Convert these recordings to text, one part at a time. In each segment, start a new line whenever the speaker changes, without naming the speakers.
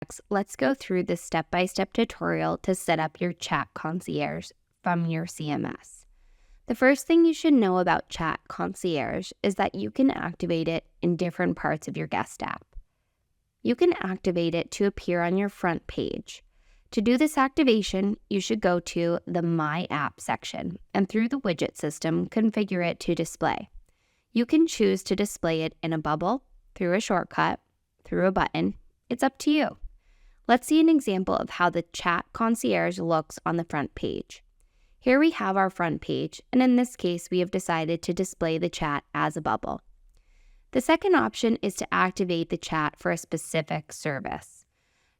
Next, let's go through the step-by-step tutorial to set up your Chat Concierge from your CMS. The first thing you should know about Chat Concierge is that you can activate it in different parts of your guest app. You can activate it to appear on your front page. To do this activation, you should go to the My App section and through the widget system, configure it to display. You can choose to display it in a bubble, through a shortcut, through a button. It's up to you. Let's see an example of how the Chat Concierge looks on the front page. Here we have our front page, and in this case, we have decided to display the chat as a bubble. The second option is to activate the chat for a specific service.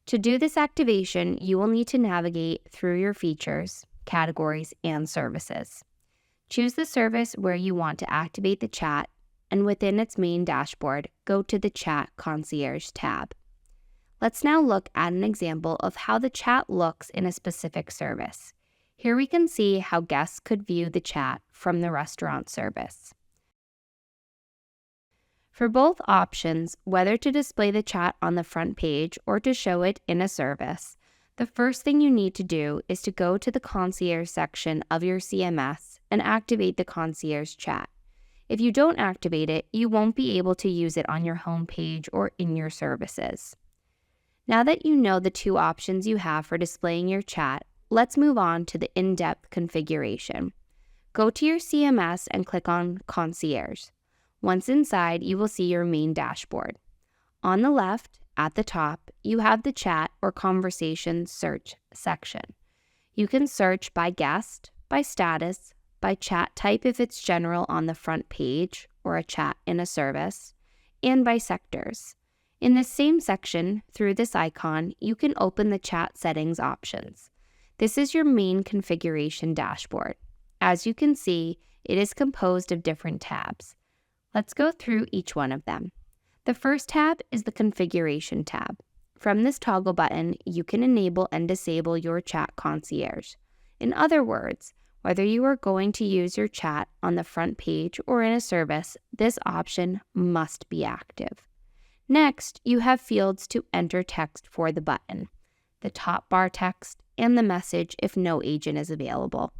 To do this activation, you will need to navigate through your features, categories, and services. Choose the service where you want to activate the chat, and within its main dashboard, go to the Chat Concierge tab. Let's now look at an example of how the chat looks in a specific service. Here we can see how guests could view the chat from the restaurant service. For both options, whether to display the chat on the front page or to show it in a service, the first thing you need to do is to go to the Concierge section of your CMS and activate the Concierge chat. If you don't activate it, you won't be able to use it on your home page or in your services. Now that you know the two options you have for displaying your chat, let's move on to the in-depth configuration. Go to your CMS and click on Concierge. Once inside, you will see your main dashboard. On the left, at the top, you have the chat or conversation search section. You can search by guest, by status, by chat type if it's general on the front page or a chat in a service, and by sectors. In this same section, through this icon, you can open the chat settings options. This is your main configuration dashboard. As you can see, it is composed of different tabs. Let's go through each one of them. The first tab is the Configuration tab. From this toggle button, you can enable and disable your Chat Concierge. In other words, whether you are going to use your chat on the front page or in a service, this option must be active. Next, you have fields to enter text for the button, the top bar text, and the message if no agent is available.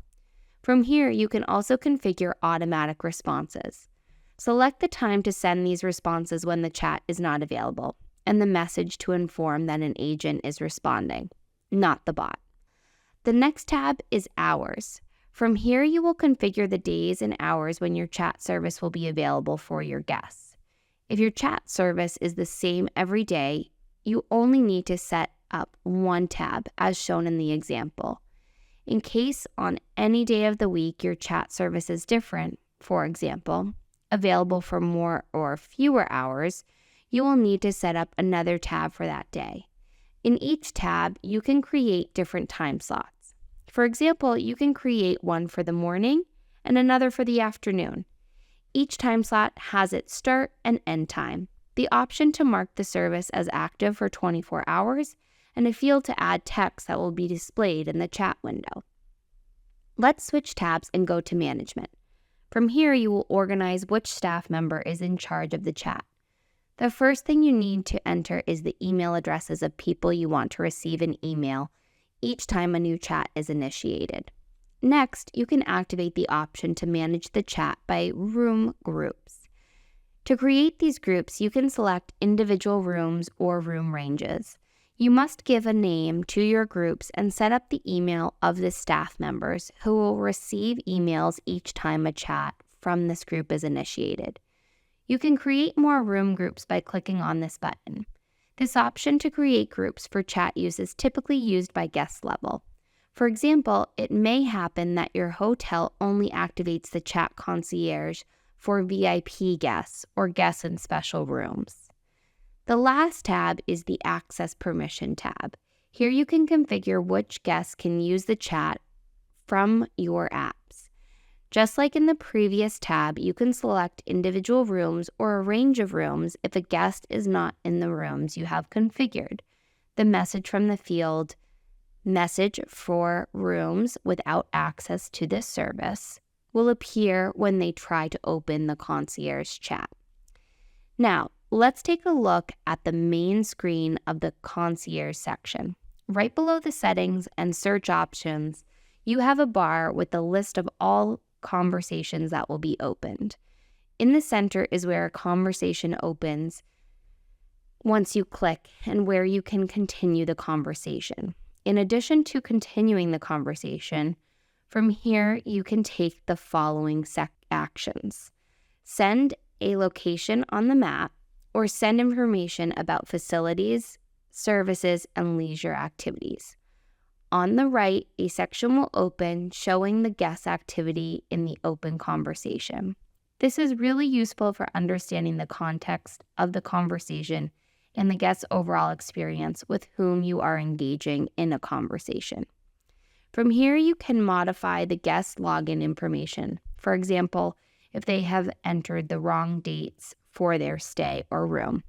From here, you can also configure automatic responses. Select the time to send these responses when the chat is not available, and the message to inform that an agent is responding, not the bot. The next tab is Hours. From here, you will configure the days and hours when your chat service will be available for your guests. If your chat service is the same every day, you only need to set up one tab, as shown in the example. In case on any day of the week your chat service is different, for example, available for more or fewer hours, you will need to set up another tab for that day. In each tab, you can create different time slots. For example, you can create one for the morning and another for the afternoon. Each time slot has its start and end time, the option to mark the service as active for 24 hours, and a field to add text that will be displayed in the chat window. Let's switch tabs and go to Management. From here, you will organize which staff member is in charge of the chat. The first thing you need to enter is the email addresses of people you want to receive an email each time a new chat is initiated. Next, you can activate the option to manage the chat by room groups. To create these groups, you can select individual rooms or room ranges. You must give a name to your groups and set up the email of the staff members who will receive emails each time a chat from this group is initiated. You can create more room groups by clicking on this button. This option to create groups for chat use is typically used by guest level. For example, it may happen that your hotel only activates the Chat Concierge for VIP guests or guests in special rooms. The last tab is the Access Permission tab. Here you can configure which guests can use the chat from your apps. Just like in the previous tab, you can select individual rooms or a range of rooms if a guest is not in the rooms you have configured. The message from the field, Message for rooms without access to this service, will appear when they try to open the Concierge chat. Now, let's take a look at the main screen of the Concierge section. Right below the settings and search options, you have a bar with a list of all conversations that will be opened. In the center is where a conversation opens once you click and where you can continue the conversation. In addition to continuing the conversation, from here you can take the following actions. Send a location on the map or send information about facilities, services, and leisure activities. On the right, a section will open showing the guest activity in the open conversation. This is really useful for understanding the context of the conversation and the guest's overall experience with whom you are engaging in a conversation. From here, you can modify the guest login information. For example, if they have entered the wrong dates for their stay or room.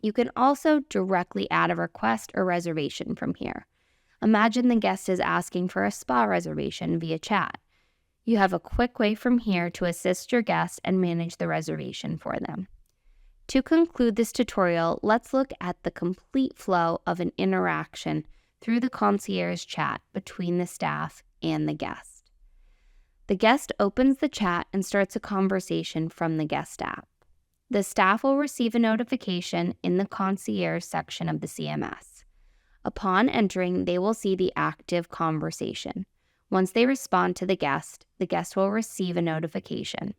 You can also directly add a request or reservation from here. Imagine the guest is asking for a spa reservation via chat. You have a quick way from here to assist your guest and manage the reservation for them. To conclude this tutorial, let's look at the complete flow of an interaction through the concierge chat between the staff and the guest. The guest opens the chat and starts a conversation from the guest app. The staff will receive a notification in the concierge section of the CMS. Upon entering, they will see the active conversation. Once they respond to the guest will receive a notification,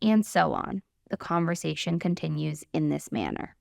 and so on. The conversation continues in this manner.